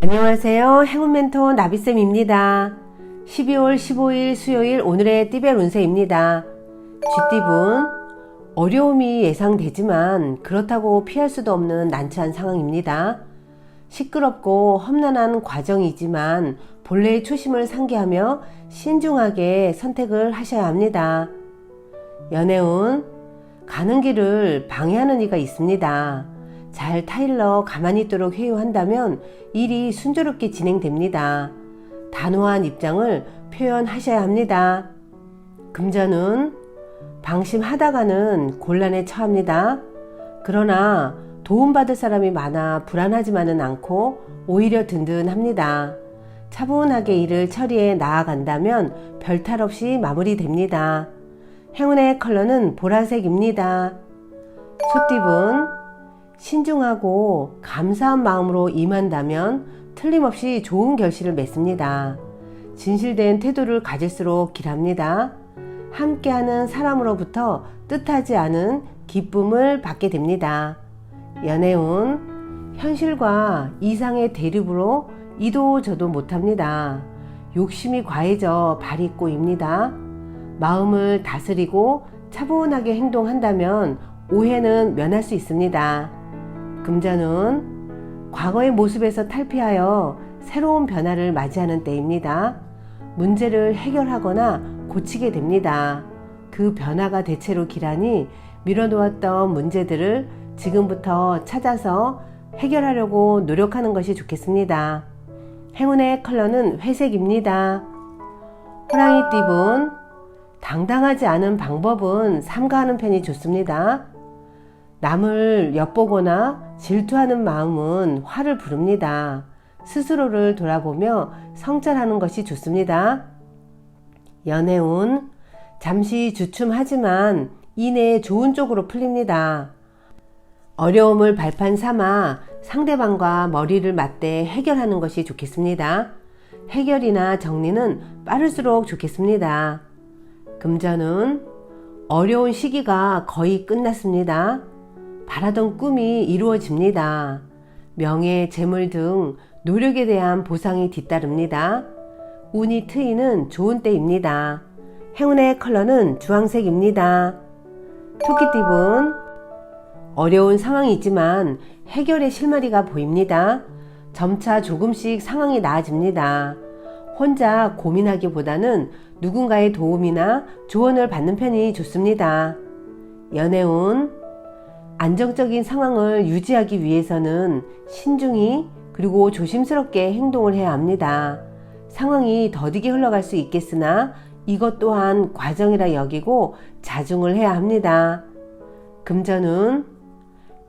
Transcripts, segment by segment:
안녕하세요. 행운멘토 나비쌤입니다. 12월 15일 수요일 오늘의 띠별 운세입니다. 쥐띠분, 어려움이 예상되지만 그렇다고 피할 수도 없는 난처한 상황입니다. 시끄럽고 험난한 과정이지만 본래의 초심을 상기하며 신중하게 선택을 하셔야 합니다. 연애운, 가는 길을 방해하는 이가 있습니다. 잘 타일러 가만히 있도록 회유한다면 일이 순조롭게 진행됩니다. 단호한 입장을 표현하셔야 합니다. 금전운, 방심하다가는 곤란에 처합니다. 그러나 도움받을 사람이 많아 불안하지만은 않고 오히려 든든합니다. 차분하게 일을 처리해 나아간다면 별탈 없이 마무리됩니다. 행운의 컬러는 보라색입니다. 소띠분, 신중하고 감사한 마음으로 임한다면 틀림없이 좋은 결실을 맺습니다. 진실된 태도를 가질수록 길합니다. 함께하는 사람으로부터 뜻하지 않은 기쁨을 받게 됩니다. 연애운, 현실과 이상의 대립으로 이도 저도 못합니다. 욕심이 과해져 발이 꼬입니다. 마음을 다스리고 차분하게 행동한다면 오해는 면할 수 있습니다. 금전운, 과거의 모습에서 탈피하여 새로운 변화를 맞이하는 때입니다. 문제를 해결하거나 고치게 됩니다. 그 변화가 대체로 기라니 미뤄놓았던 문제들을 지금부터 찾아서 해결하려고 노력하는 것이 좋겠습니다. 행운의 컬러는 회색입니다. 호랑이띠분, 당당하지 않은 방법은 삼가하는 편이 좋습니다. 남을 엿보거나 질투하는 마음은 화를 부릅니다. 스스로를 돌아보며 성찰하는 것이 좋습니다. 연애운, 잠시 주춤하지만 이내에 좋은 쪽으로 풀립니다. 어려움을 발판 삼아 상대방과 머리를 맞대 해결하는 것이 좋겠습니다. 해결이나 정리는 빠를수록 좋겠습니다. 금전운, 어려운 시기가 거의 끝났습니다. 바라던 꿈이 이루어집니다. 명예, 재물 등 노력에 대한 보상이 뒤따릅니다. 운이 트이는 좋은 때입니다. 행운의 컬러는 주황색입니다. 토끼띠분, 어려운 상황이지만 해결의 실마리가 보입니다. 점차 조금씩 상황이 나아집니다. 혼자 고민하기보다는 누군가의 도움이나 조언을 받는 편이 좋습니다. 연애운, 안정적인 상황을 유지하기 위해서는 신중히 그리고 조심스럽게 행동을 해야 합니다. 상황이 더디게 흘러갈 수 있겠으나 이것 또한 과정이라 여기고 자중을 해야 합니다. 금전운,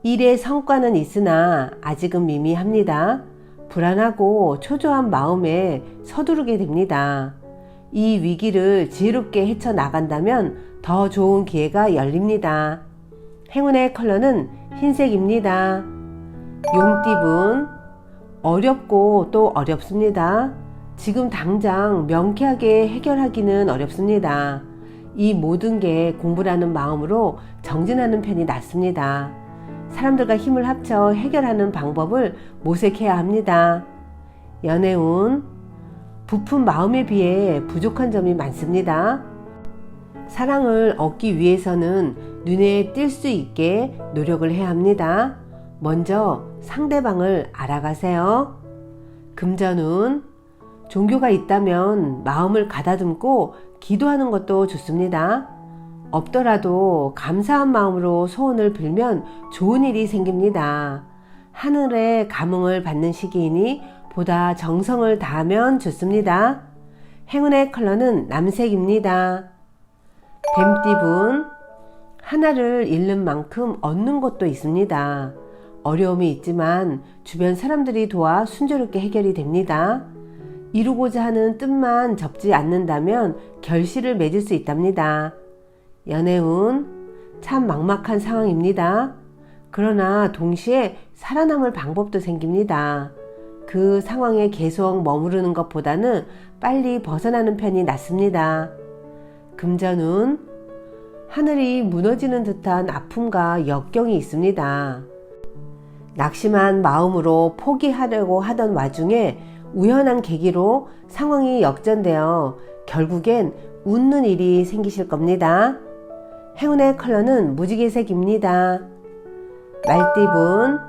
일의 성과는 있으나 아직은 미미합니다. 불안하고 초조한 마음에 서두르게 됩니다. 이 위기를 지혜롭게 헤쳐나간다면 더 좋은 기회가 열립니다. 행운의 컬러는 흰색입니다. 용띠분, 어렵고 또 어렵습니다. 지금 당장 명쾌하게 해결하기는 어렵습니다. 이 모든 게 공부라는 마음으로 정진하는 편이 낫습니다. 사람들과 힘을 합쳐 해결하는 방법을 모색해야 합니다. 연애운, 부푼 마음에 비해 부족한 점이 많습니다. 사랑을 얻기 위해서는 눈에 띌 수 있게 노력을 해야 합니다. 먼저 상대방을 알아가세요. 금전운, 종교가 있다면 마음을 가다듬고 기도하는 것도 좋습니다. 없더라도 감사한 마음으로 소원을 빌면 좋은 일이 생깁니다. 하늘의 감흥을 받는 시기이니 보다 정성을 다하면 좋습니다. 행운의 컬러는 남색입니다. 뱀띠분, 하나를 잃는 만큼 얻는 것도 있습니다. 어려움이 있지만 주변 사람들이 도와 순조롭게 해결이 됩니다. 이루고자 하는 뜻만 접지 않는다면 결실을 맺을 수 있답니다. 연애운, 참 막막한 상황입니다. 그러나 동시에 살아남을 방법도 생깁니다. 그 상황에 계속 머무르는 것보다는 빨리 벗어나는 편이 낫습니다. 금전운, 하늘이 무너지는 듯한 아픔과 역경이 있습니다. 낙심한 마음으로 포기하려고 하던 와중에 우연한 계기로 상황이 역전되어 결국엔 웃는 일이 생기실 겁니다. 행운의 컬러는 무지개색입니다. 말띠분,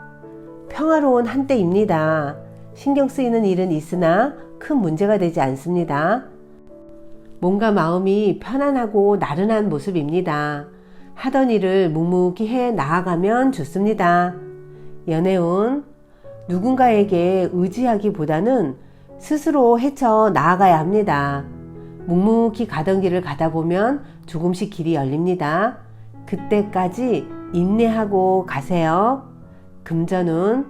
평화로운 한때입니다. 신경 쓰이는 일은 있으나 큰 문제가 되지 않습니다. 몸과 마음이 편안하고 나른한 모습입니다. 하던 일을 묵묵히 해 나아가면 좋습니다. 연애운, 누군가에게 의지하기보다는 스스로 헤쳐 나아가야 합니다. 묵묵히 가던 길을 가다 보면 조금씩 길이 열립니다. 그때까지 인내하고 가세요. 금전운,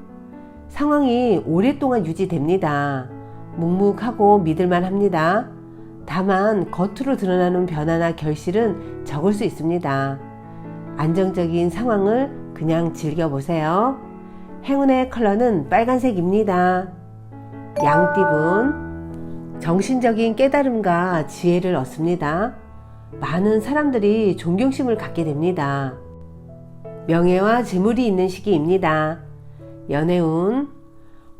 상황이 오랫동안 유지됩니다. 묵묵하고 믿을만 합니다. 다만 겉으로 드러나는 변화나 결실은 적을 수 있습니다. 안정적인 상황을 그냥 즐겨보세요. 행운의 컬러는 빨간색입니다. 양띠분, 정신적인 깨달음과 지혜를 얻습니다. 많은 사람들이 존경심을 갖게 됩니다. 명예와 재물이 있는 시기입니다. 연애운,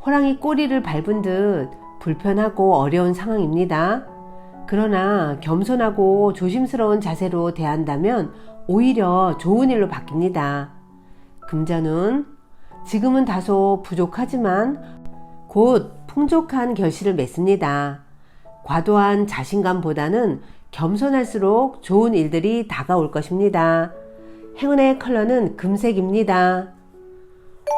호랑이 꼬리를 밟은 듯 불편하고 어려운 상황입니다. 그러나 겸손하고 조심스러운 자세로 대한다면 오히려 좋은 일로 바뀝니다. 금전운, 지금은 다소 부족하지만 곧 풍족한 결실을 맺습니다. 과도한 자신감보다는 겸손할수록 좋은 일들이 다가올 것입니다. 행운의 컬러는 금색입니다.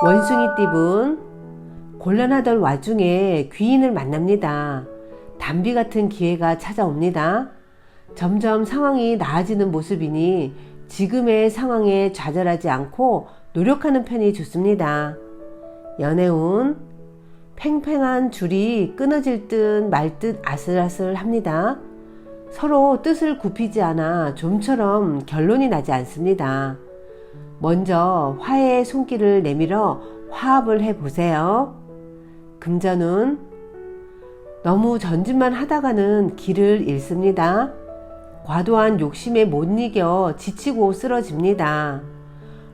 원숭이띠분, 곤란하던 와중에 귀인을 만납니다. 단비 같은 기회가 찾아옵니다. 점점 상황이 나아지는 모습이니 지금의 상황에 좌절하지 않고 노력하는 편이 좋습니다. 연애운, 팽팽한 줄이 끊어질 듯 말 듯 아슬아슬합니다. 서로 뜻을 굽히지 않아 좀처럼 결론이 나지 않습니다. 먼저 화해의 손길을 내밀어 화합을 해보세요. 금전운, 너무 전진만 하다가는 길을 잃습니다. 과도한 욕심에 못 이겨 지치고 쓰러집니다.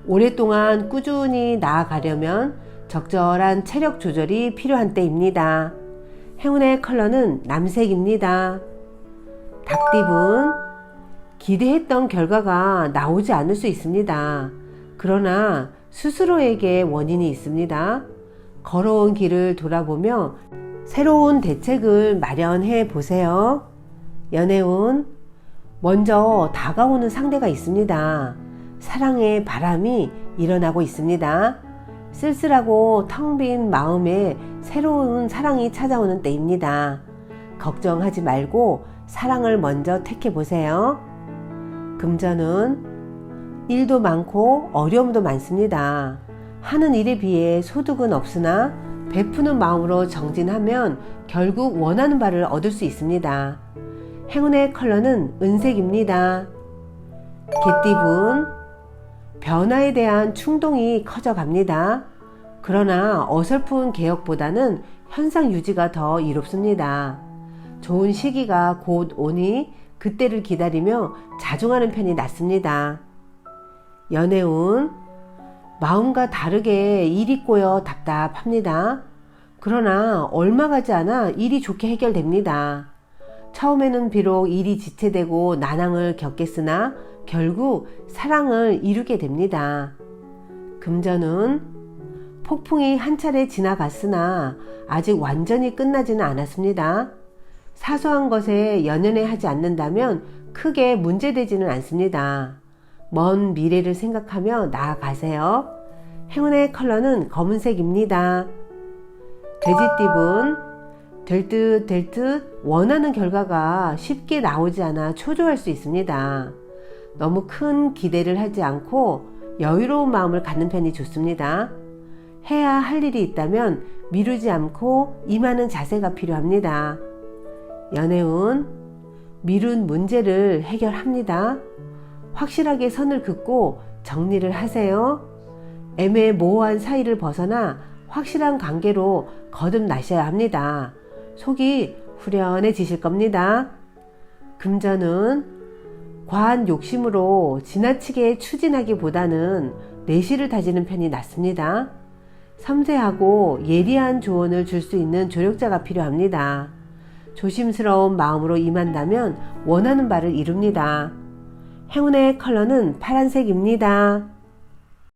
오랫동안 꾸준히 나아가려면 적절한 체력 조절이 필요한 때입니다. 행운의 컬러는 남색입니다. 닭띠분, 기대했던 결과가 나오지 않을 수 있습니다. 그러나 스스로에게 원인이 있습니다. 걸어온 길을 돌아보며 새로운 대책을 마련해 보세요. 연애운, 먼저 다가오는 상대가 있습니다. 사랑의 바람이 일어나고 있습니다. 쓸쓸하고 텅 빈 마음에 새로운 사랑이 찾아오는 때입니다. 걱정하지 말고 사랑을 먼저 택해 보세요. 금전은 일도 많고 어려움도 많습니다. 하는 일에 비해 소득은 없으나 베푸는 마음으로 정진하면 결국 원하는 바를 얻을 수 있습니다. 행운의 컬러는 은색입니다. 개띠분, 변화에 대한 충동이 커져갑니다. 그러나 어설픈 개혁보다는 현상 유지가 더 이롭습니다. 좋은 시기가 곧 오니 그때를 기다리며 자중하는 편이 낫습니다. 연애운, 마음과 다르게 일이 꼬여 답답합니다. 그러나 얼마 가지 않아 일이 좋게 해결됩니다. 처음에는 비록 일이 지체되고 난항을 겪겠으나 결국 사랑을 이루게 됩니다. 금전은 폭풍이 한 차례 지나갔으나 아직 완전히 끝나지는 않았습니다. 사소한 것에 연연해 하지 않는다면 크게 문제되지는 않습니다. 먼 미래를 생각하며 나아가세요. 행운의 컬러는 검은색입니다. 돼지띠분, 될 듯 원하는 결과가 쉽게 나오지 않아 초조할 수 있습니다. 너무 큰 기대를 하지 않고 여유로운 마음을 갖는 편이 좋습니다. 해야 할 일이 있다면 미루지 않고 임하는 자세가 필요합니다. 연애운, 미룬 문제를 해결합니다. 확실하게 선을 긋고 정리를 하세요. 애매모호한 사이를 벗어나 확실한 관계로 거듭나셔야 합니다. 속이 후련해지실 겁니다. 금전은 과한 욕심으로 지나치게 추진하기보다는 내실을 다지는 편이 낫습니다. 섬세하고 예리한 조언을 줄 수 있는 조력자가 필요합니다. 조심스러운 마음으로 임한다면 원하는 바를 이룹니다. 행운의 컬러는 파란색입니다.